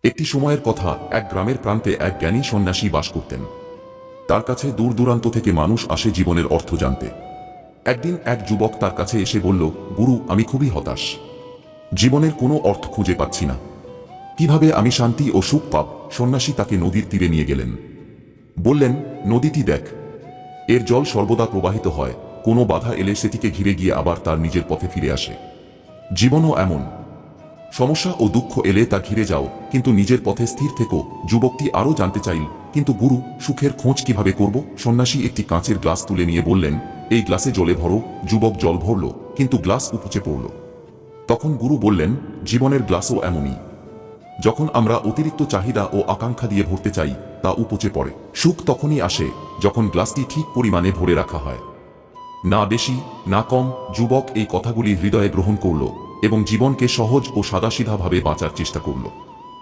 একটি সময়ের কথা, এক গ্রামের প্রান্তে এক জ্ঞানী সন্ন্যাসী বাস করতেন। তার কাছে দূর দূরান্ত থেকে মানুষ আসে জীবনের অর্থ জানতে। একদিন এক যুবক তার কাছে এসে বলল, গুরু, আমি খুবই হতাশ। জীবনের কোনো অর্থ খুঁজে পাচ্ছি না। কিভাবে আমি শান্তি ও সুখ পাব? সন্ন্যাসী তাকে নদীর তীরে নিয়ে গেলেন। বললেন, নদীটি দেখ, এর জল সর্বদা প্রবাহিত হয়, কোনো বাধা এলে সেটিকে ঘিরে গিয়ে আবার তার নিজের পথে ফিরে আসে। জীবনও এমন, সমস্যা ও দুঃখ এলে তা ঘিরে যাও, কিন্তু নিজের পথে স্থির থেকো। যুবকটি আরও জানতে চাইল, কিন্তু গুরু, সুখের খোঁজ কিভাবে করব? সন্ন্যাসী একটি কাঁচের গ্লাস তুলে নিয়ে বললেন, এই গ্লাসে জলে ভরো। যুবক জল ভরল, কিন্তু গ্লাস উপচে পড়ল। তখন গুরু বললেন, জীবনের গ্লাসও এমনই। যখন আমরা অতিরিক্ত চাহিদা ও আকাঙ্ক্ষা দিয়ে ভরতে চাই, তা উপচে পড়ে। সুখ তখনই আসে যখন গ্লাসটি ঠিক পরিমাণে ভরে রাখা হয়, না বেশি না কম। যুবক এই কথাগুলি হৃদয়ে গ্রহণ করল এবং জীবনকে সহজ ও সাদাসিধাভাবে বাঁচার চেষ্টা করল।